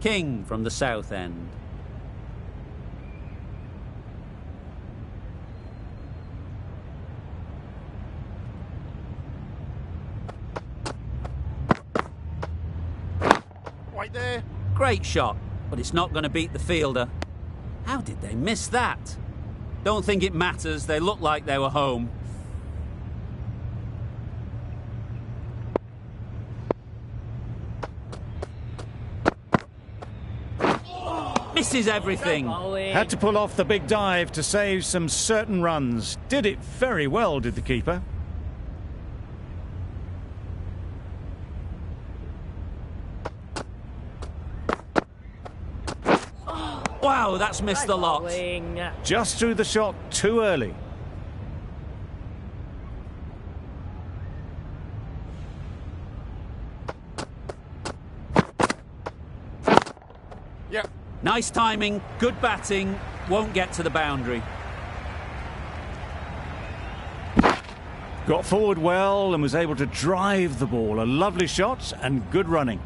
King from the south end. Right there. Great shot, but it's not going to beat the fielder. How did they miss that? Don't think it matters. They looked like they were home. Misses everything. Had to pull off the big dive to save some certain runs. Did it very well, did the keeper. Wow, that's missed a lot. Just threw the shot too early. Yep. Nice timing, good batting, won't get to the boundary. Got forward well and was able to drive the ball. A lovely shot and good running.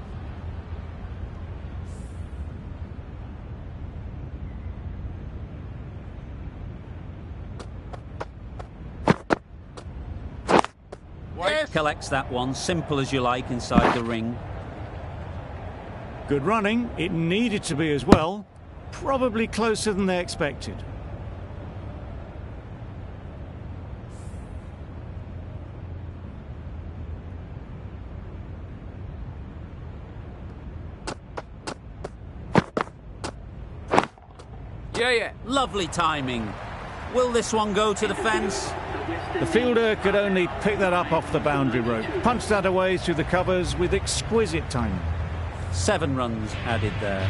Yes. Collects that one, simple as you like, inside the ring. Good running. It needed to be as well. Probably closer than they expected. Yeah. Lovely timing. Will this one go to the fence? The fielder could only pick that up off the boundary rope. Punched that away through the covers with exquisite timing. 7 runs added there.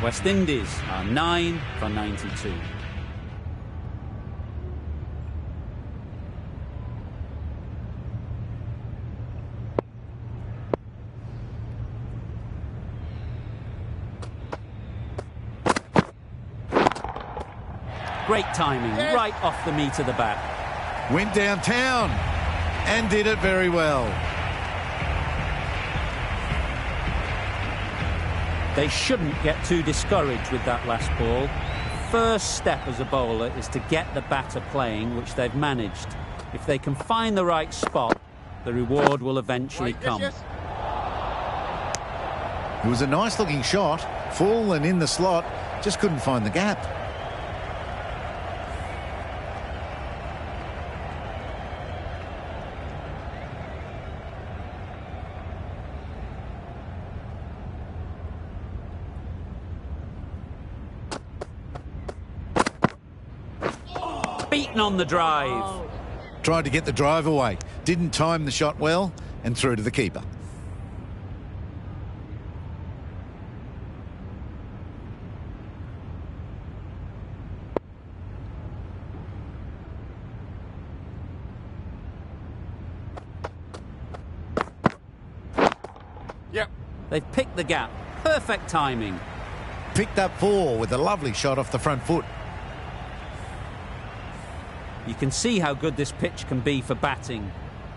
West Indies are 9 for 92. Great timing, right off the meat of the bat. Went downtown and did it very well. They shouldn't get too discouraged with that last ball. First step as a bowler is to get the batter playing, which they've managed. If they can find the right spot, the reward will eventually come. Yes. It was a nice looking shot, full and in the slot, just couldn't find the gap. Beaten on the drive. Tried to get the drive away, didn't time the shot well and threw to the keeper. Yep. They've picked the gap. Perfect timing. Picked up 4 with a lovely shot off the front foot. You can see how good this pitch can be for batting.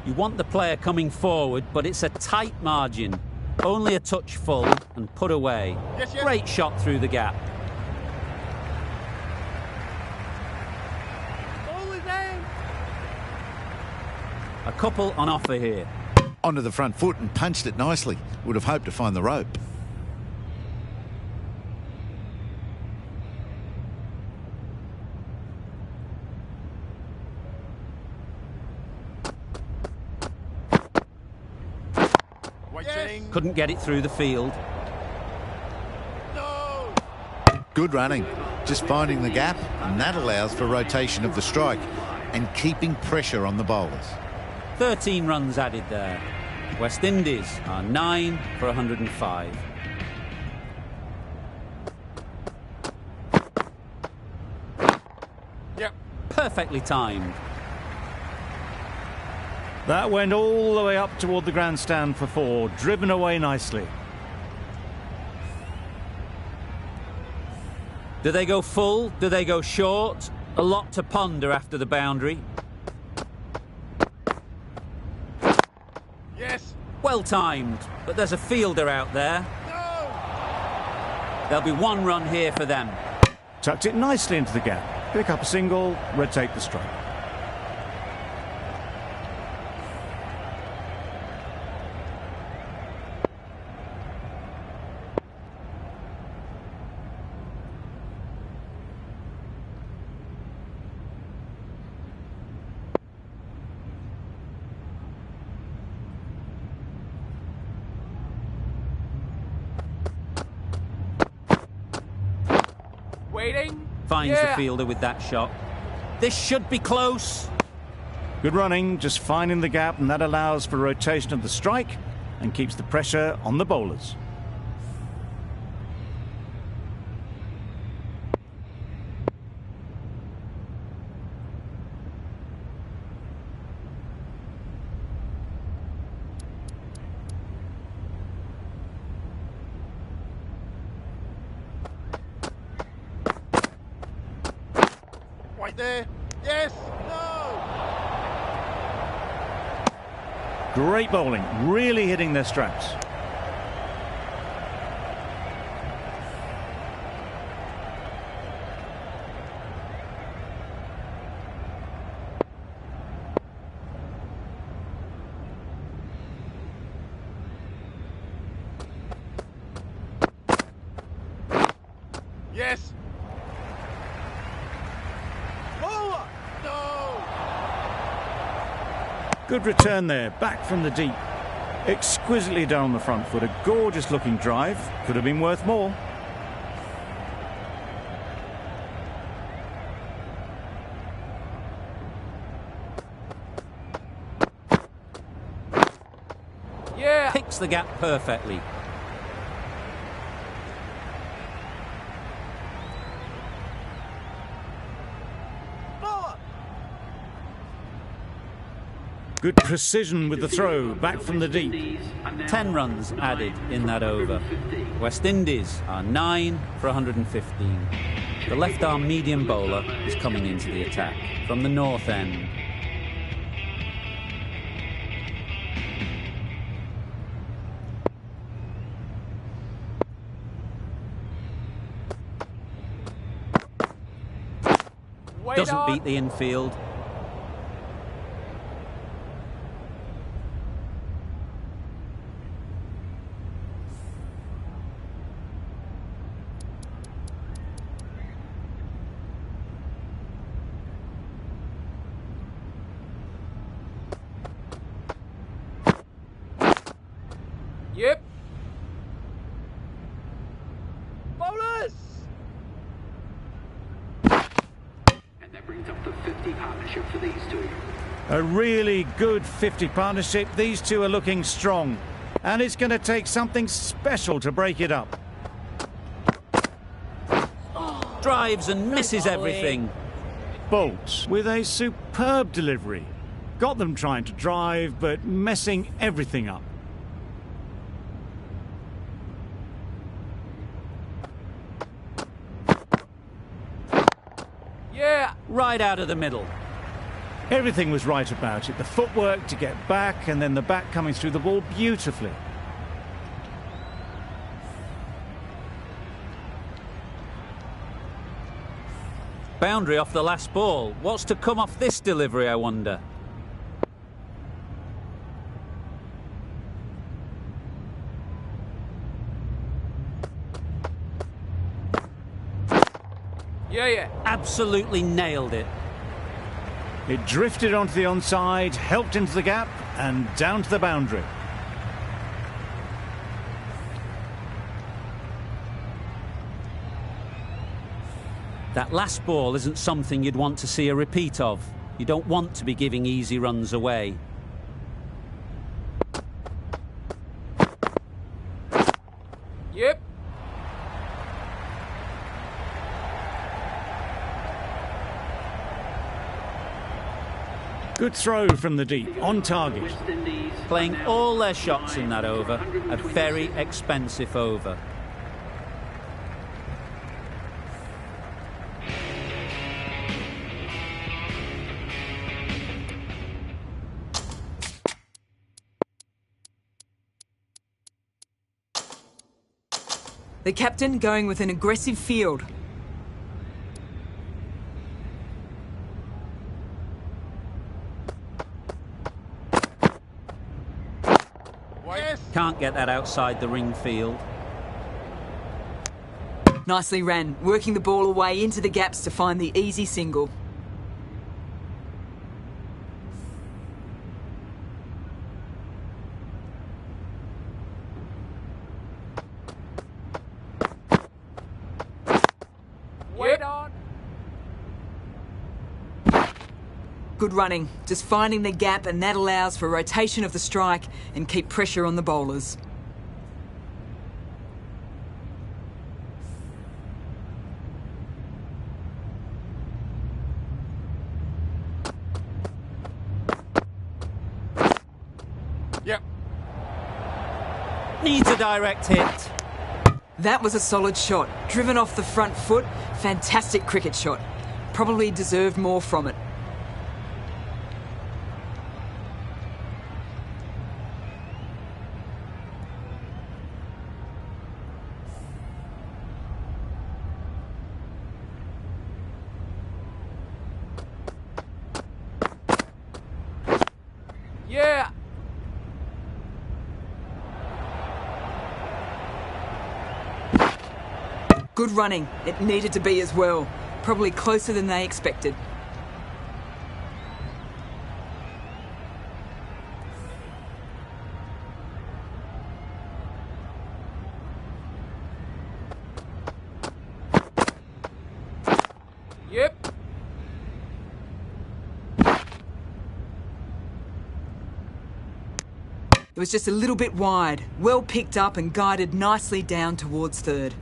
You want the player coming forward, but it's a tight margin. Only a touch full and put away. Yes. Great shot through the gap. Ball is in. A couple on offer here. Onto the front foot and punched it nicely. Would have hoped to find the rope. Waiting. Couldn't get it through the field. No. Good running. Just finding the gap, and that allows for rotation of the strike and keeping pressure on the bowlers. 13 runs added there. West Indies are 9 for 105. Yep. Perfectly timed. That went all the way up toward the grandstand for 4, driven away nicely. Do they go full? Do they go short? A lot to ponder after the boundary. Yes. Well timed, but there's a fielder out there. No. There'll be one run here for them. Tucked it nicely into the gap. Pick up a single, rotate the strike. Waiting. Finds the fielder with that shot. This should be close. Good running, just finding the gap, and that allows for rotation of the strike and keeps the pressure on the bowlers. Right there. Yes. No. Great bowling, really hitting their straps. Yes. Forward. No. Good return there, back from the deep. Exquisitely done on the front foot, a gorgeous looking drive. Could have been worth more. Yeah. Picks the gap perfectly. Forward. Good precision with the throw, back from the deep. 10 runs added in that over. West Indies are 9 for 115. The left-arm medium bowler is coming into the attack from the north end. Wait Doesn't on. beat the infield. Yep. Bowlers. And that brings up the 50 partnership for these two. A really good 50 partnership. These two are looking strong. And it's going to take something special to break it up. Drives and misses everything. Bolt with a superb delivery. Got them trying to drive, but messing everything up. Yeah. Right out of the middle. Everything was right about it. The footwork to get back, and then the bat coming through the ball beautifully. Boundary off the last ball. What's to come off this delivery, I wonder? Yeah. Absolutely nailed it. It drifted onto the onside, helped into the gap, and down to the boundary. That last ball isn't something you'd want to see a repeat of. You don't want to be giving easy runs away. Yep. Good throw from the deep, on target. West Indies Playing all their shots in that over. A very expensive over. The captain going with an aggressive field. Can't get that outside the ring field. Nicely ran, working the ball away into the gaps to find the easy single. Wait on. Good running, just finding the gap, and that allows for rotation of the strike and keep pressure on the bowlers. Yep. Needs a direct hit. That was a solid shot, driven off the front foot. Fantastic cricket shot. Probably deserved more from it. Yeah. Good running. It needed to be as well. Probably closer than they expected. Yep. It was just a little bit wide. Well picked up and guided nicely down towards third.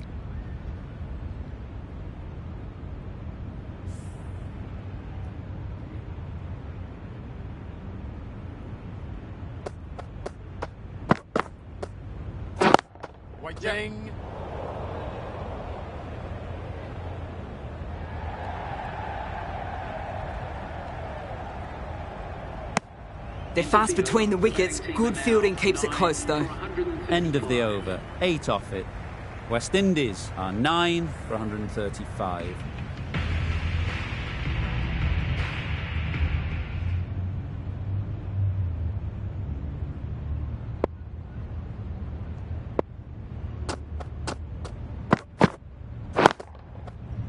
Waiting. They're fast between the wickets. Good fielding keeps it close though. End of the over. 8 off it. West Indies are 9 for 135.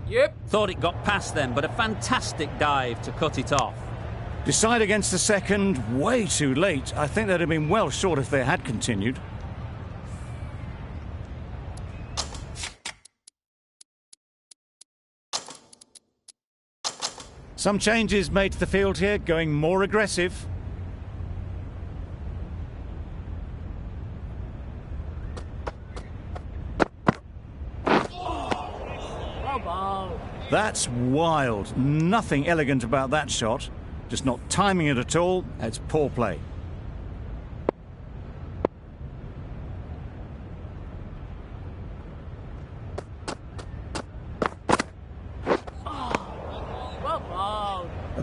Yep. Thought it got past them, but a fantastic dive to cut it off. Decide against the second way too late. I think they'd have been well short if they had continued. Some changes made to the field here, going more aggressive. That's wild. Nothing elegant about that shot. Just not timing it at all. It's poor play.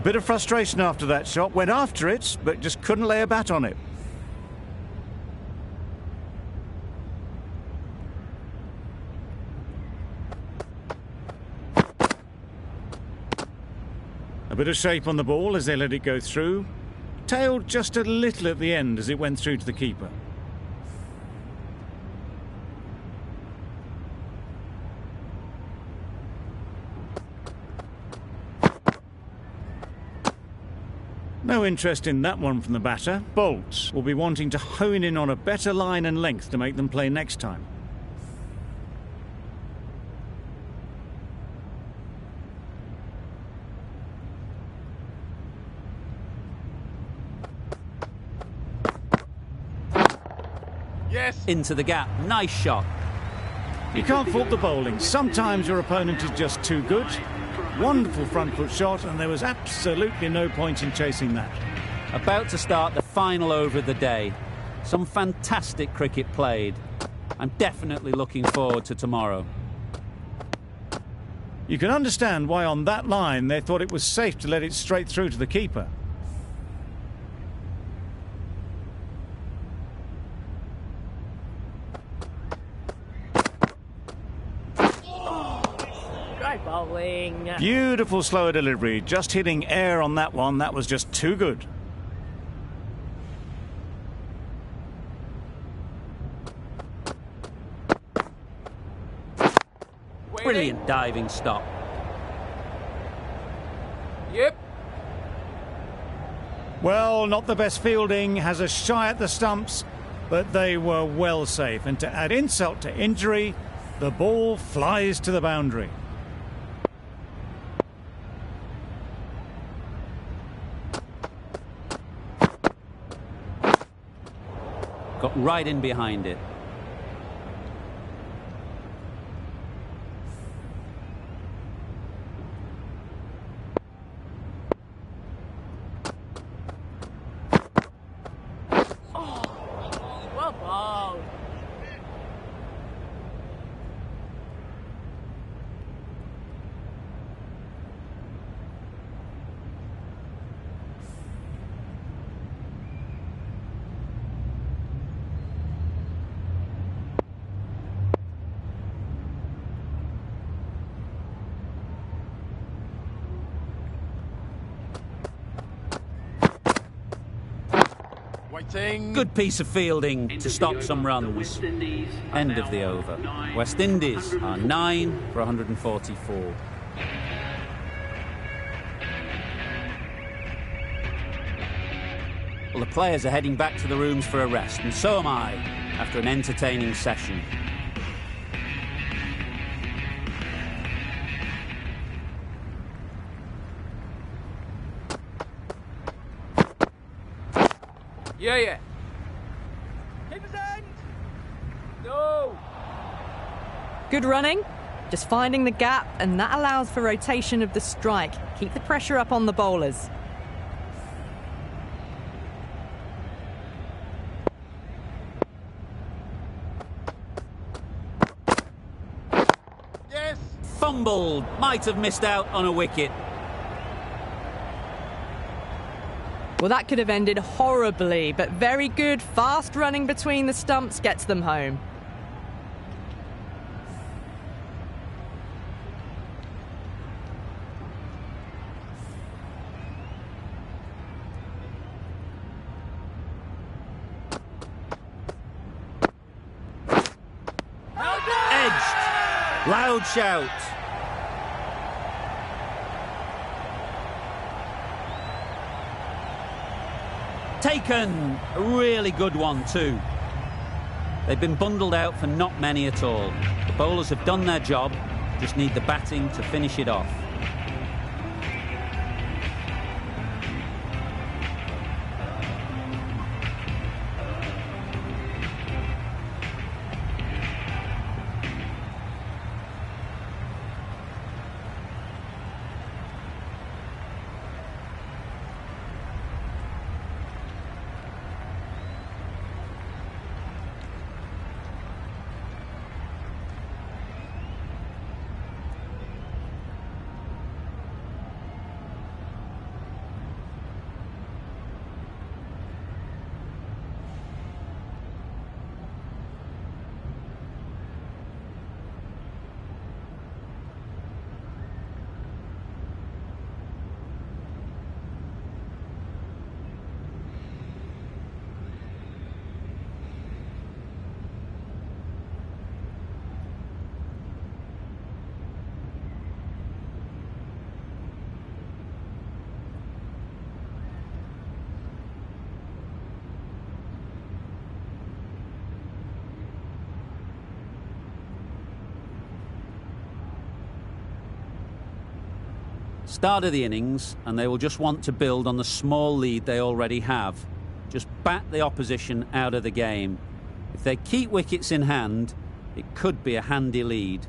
A bit of frustration after that shot. Went after it, but just couldn't lay a bat on it. A bit of shape on the ball as they let it go through. Tailed just a little at the end as it went through to the keeper. No interest in that one from the batter. Bolt will be wanting to hone in on a better line and length to make them play next time. Yes. Into the gap. Nice shot. You can't fault the bowling. Sometimes your opponent is just too good. Wonderful front foot shot, and there was absolutely no point in chasing that. About to start the final over of the day. Some fantastic cricket played. I'm definitely looking forward to tomorrow. You can understand why on that line they thought it was safe to let it straight through to the keeper. Strike bowling. Beautiful slower delivery. Just hitting air on that one. That was just too good. Brilliant diving stop. Yep. Well, not the best fielding. Has a shy at the stumps, but they were well safe. And to add insult to injury, the ball flies to the boundary. Got right in behind it. Well bowled. Waiting. Good piece of fielding End to of stop the some over. The runs. West Indies are End of now the over. 9 West Indies are 144. 9 for 144. Well, the players are heading back to the rooms for a rest, and so am I, after an entertaining session. Yeah. Keeper's end. No. Good running. Just finding the gap, and that allows for rotation of the strike. Keep the pressure up on the bowlers. Yes. Fumbled. Might have missed out on a wicket. Well, that could have ended horribly, but very good. Fast running between the stumps gets them home. Edged. Loud shout. Taken. A really good one too. They've been bundled out for not many at all. The bowlers have done their job, just need the batting to finish it off. Start of the innings, and they will just want to build on the small lead they already have. Just bat the opposition out of the game. If they keep wickets in hand, it could be a handy lead.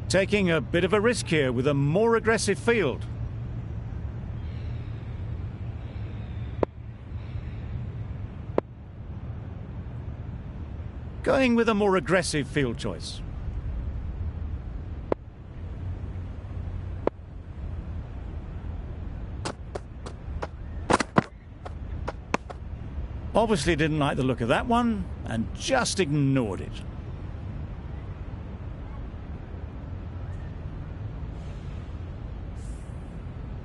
taking a bit of a risk here with a more aggressive field. Going with a more aggressive field choice. Obviously didn't like the look of that one and just ignored it.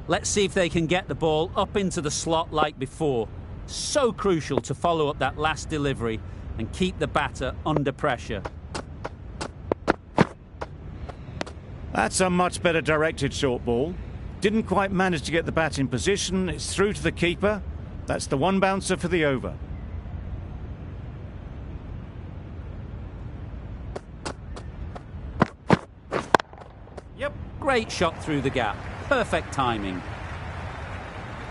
Let's see if they can get the ball up into the slot like before. So crucial to follow up that last delivery and keep the batter under pressure. That's a much better directed short ball. Didn't quite manage to get the bat in position. It's through to the keeper. That's the one bouncer for the over. Yep. Great shot through the gap. Perfect timing.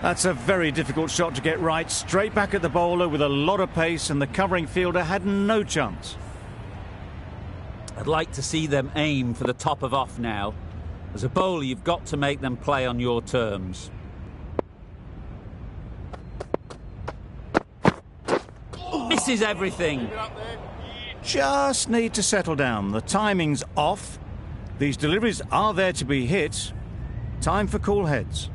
That's a very difficult shot to get right. Straight back at the bowler with a lot of pace, and the covering fielder had no chance. I'd like to see them aim for the top of off now. As a bowler, you've got to make them play on your terms. Misses everything. Just need to settle down. The timing's off. These deliveries are there to be hit. Time for cool heads.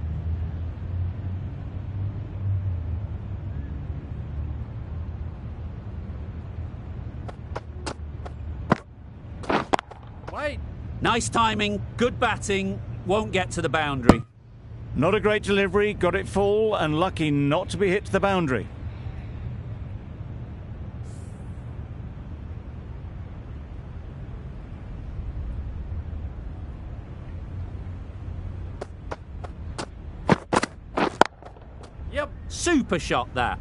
Wait. Nice timing, good batting, won't get to the boundary. Not a great delivery, got it full and lucky not to be hit to the boundary. Yep. Super shot that.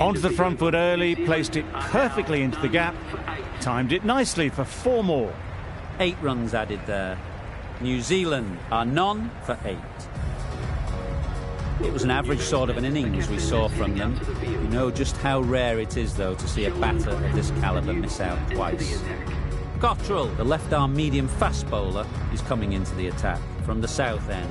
Onto the front foot early, placed it perfectly into the gap, timed it nicely for 4 more. 8 runs added there. New Zealand are none for 8. It was an average sort of an innings we saw from them. You know just how rare it is, though, to see a batter of this calibre miss out twice. Cottrell, the left-arm medium fast bowler, is coming into the attack from the south end.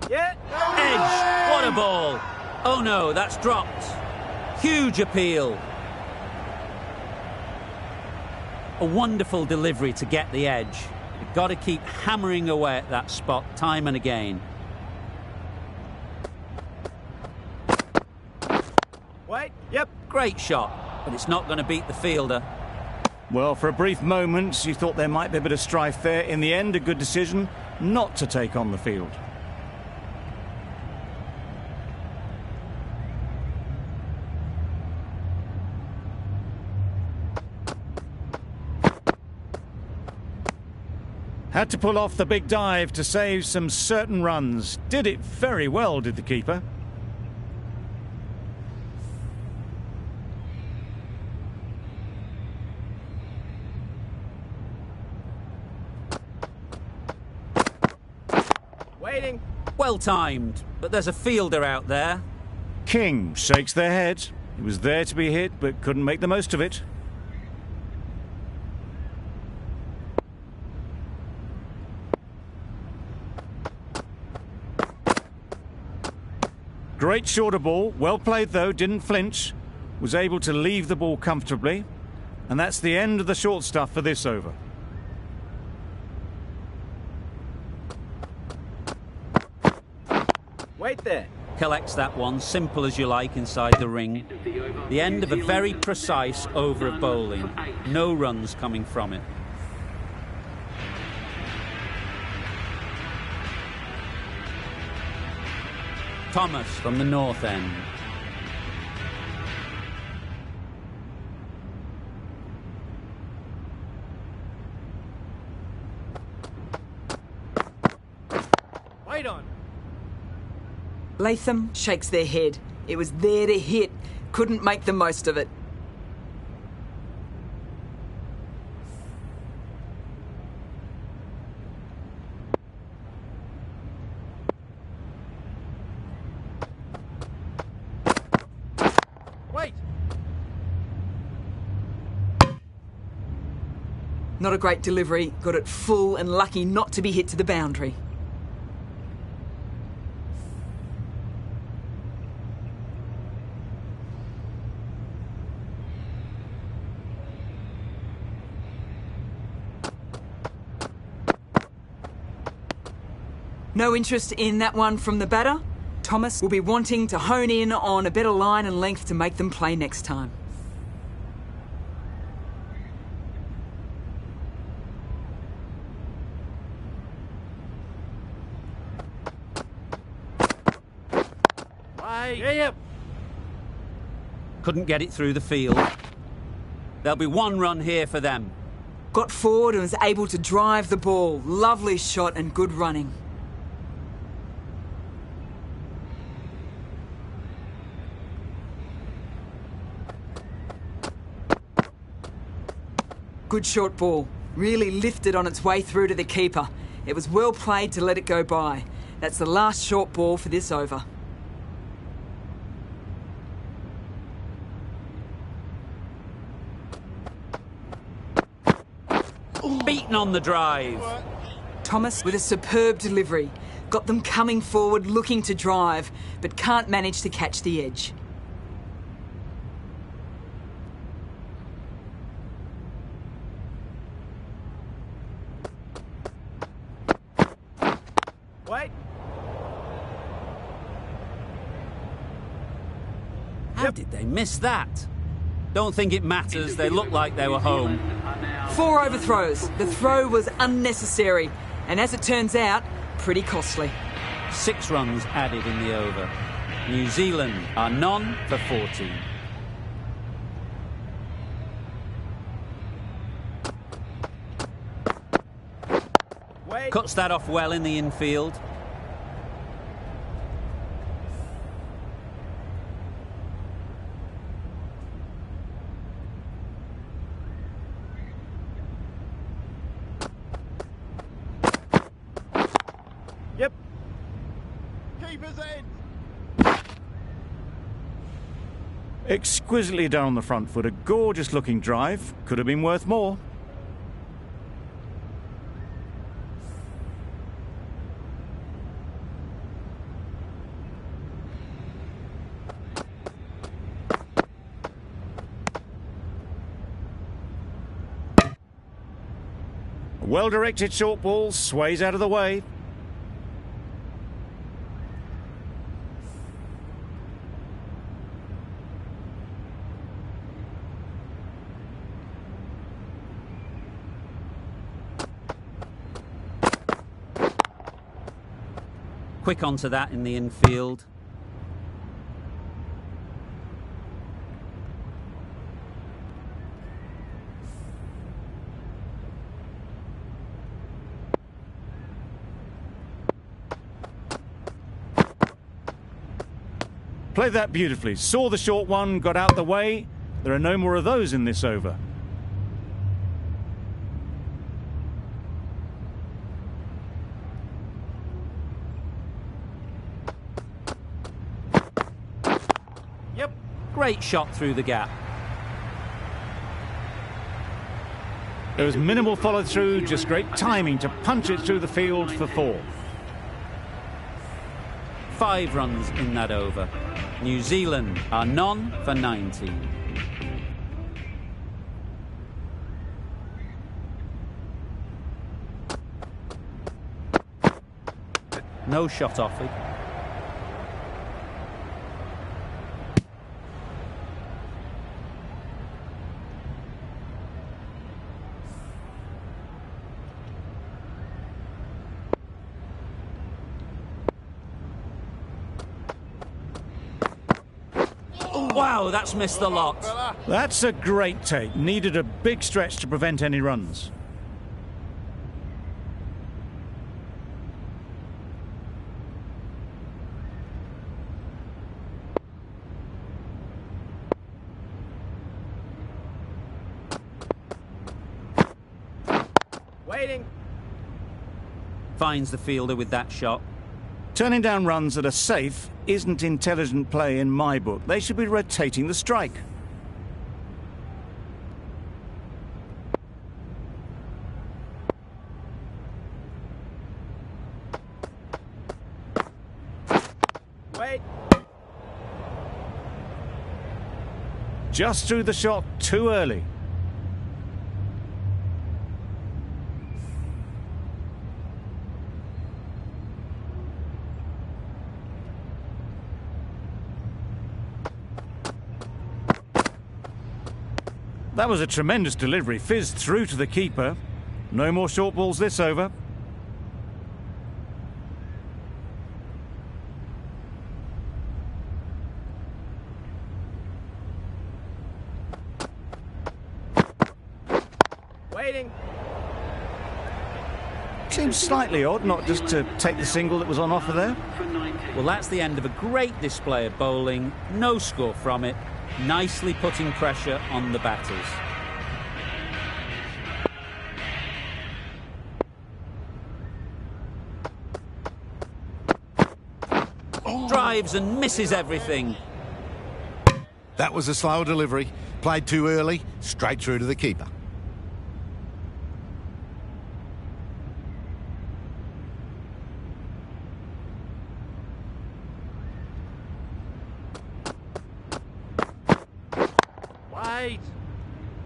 Yeah. Edge! What a ball! Oh no, that's dropped. Huge appeal. A wonderful delivery to get the edge. You've got to keep hammering away at that spot time and again. Wait. Yep. Great shot, but it's not going to beat the fielder. Well, for a brief moment, you thought there might be a bit of strife there. In the end, a good decision not to take on the field. Had to pull off the big dive to save some certain runs. Did it very well, did the keeper. Waiting. Well timed, but there's a fielder out there. King shakes their head. He was there to be hit, but couldn't make the most of it. Great shorter ball, well played though, didn't flinch, was able to leave the ball comfortably, and that's the end of the short stuff for this over. Wait there. Collects that one, simple as you like, inside the ring. The end of a very precise over of bowling. No runs coming from it. Thomas from the north end. Wait on. Latham shakes their head. It was there to hit. Couldn't make the most of it. Not a great delivery, got it full and lucky not to be hit to the boundary. No interest in that one from the batter. Thomas will be wanting to hone in on a better line and length to make them play next time. Yep. Couldn't get it through the field. There'll be one run here for them. Got forward and was able to drive the ball. Lovely shot and good running. Good short ball. Really lifted on its way through to the keeper. It was well played to let it go by. That's the last short ball for this over. Beaten on the drive. Thomas with a superb delivery. Got them coming forward looking to drive, but can't manage to catch the edge. Wait. How did they miss that? Don't think it matters. They looked like they were home. 4 overthrows. The throw was unnecessary, and as it turns out, pretty costly. 6 runs added in the over. New Zealand are none for 14. Wait. Cuts that off well in the infield. Yep. Keeper's end. Exquisitely done on the front foot. A gorgeous looking drive. Could have been worth more. Well-directed short ball, sways out of the way. Quick onto that in the infield. Played that beautifully. Saw the short one, got out the way. There are no more of those in this over. Yep. Great shot through the gap. There was minimal follow-through, just great timing to punch it through the field for 4. 5 runs in that over. New Zealand are none for 19. No shot offered. Wow, that's missed the lot. That's a great take. Needed a big stretch to prevent any runs. Waiting. Finds the fielder with that shot. Turning down runs that are safe isn't intelligent play in my book. They should be rotating the strike. just threw the shot too early. That was a tremendous delivery, fizzed through to the keeper. No more short balls this over. Waiting. Seems slightly odd not just to take the single that was on offer there. Well, that's the end of a great display of bowling. No score from it. Nicely putting pressure on the batters. Drives and misses everything. That was a slower delivery. Played too early, straight through to the keeper. Wait.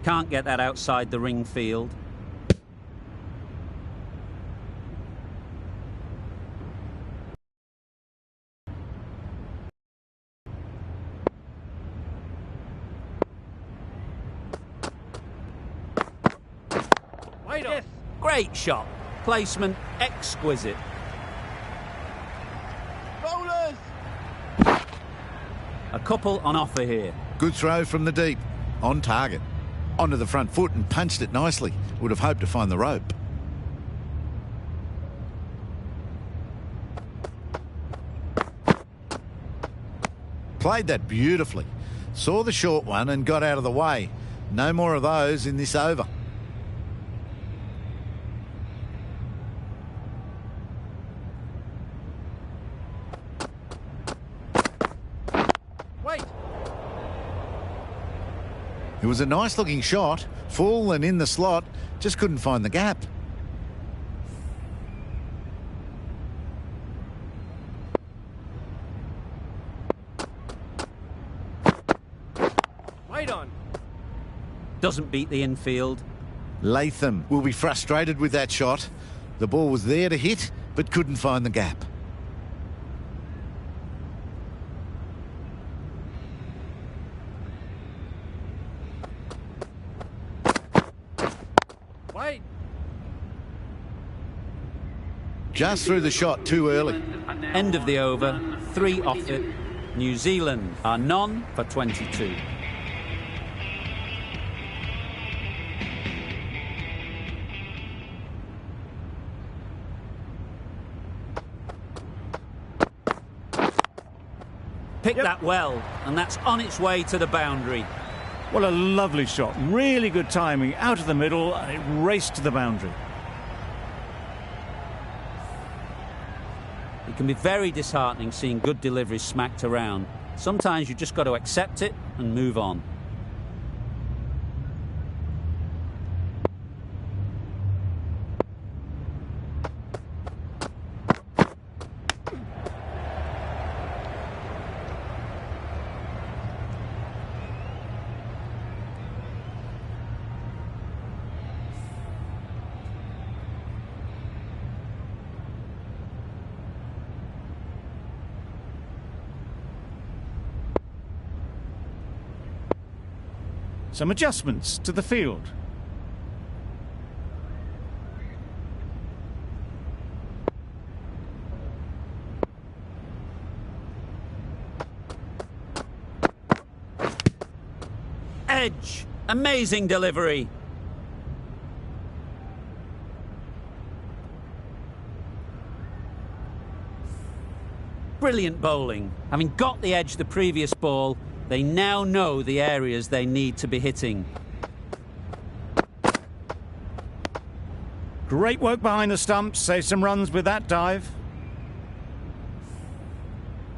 Can't get that outside the ring field. Wait on. Yes. Great shot. Placement exquisite. Bowlers. A couple on offer here. Good throw from the deep. On target. Onto the front foot and punched it nicely. Would have hoped to find the rope. Played that beautifully. Saw the short one and got out of the way. No more of those in this over. Wait. It was a nice looking shot, full and in the slot, just couldn't find the gap. Wait on. Doesn't beat the infield. Latham will be frustrated with that shot. The ball was there to hit, but couldn't find the gap. Wait. Just threw the shot too early. End of the over. 3 off it. New Zealand are none for 22. Picked that well, and that's on its way to the boundary. What a lovely shot. Really good timing. Out of the middle, and it raced to the boundary. It can be very disheartening seeing good deliveries smacked around. Sometimes you just got to accept it and move on. Some adjustments to the field. Edge. Amazing delivery. Brilliant bowling. Having got the edge the previous ball, they now know the areas they need to be hitting. Great work behind the stumps. Save some runs with that dive.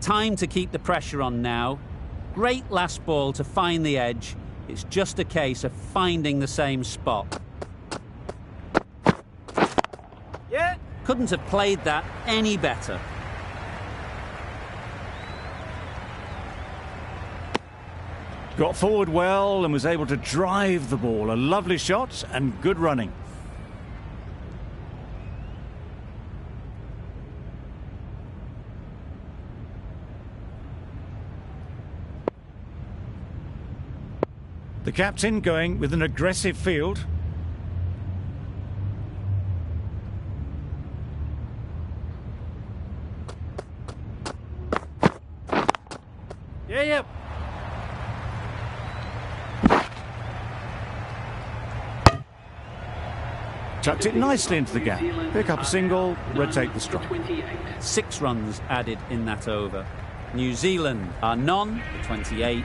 Time to keep the pressure on now. Great last ball to find the edge. It's just a case of finding the same spot. Yeah. Couldn't have played that any better. Got forward well and was able to drive the ball. A lovely shot and good running. The captain going with an aggressive field. Yeah. Tucked it nicely into the gap. Pick up a single, rotate the strike. 6 runs added in that over. New Zealand are none, the 28.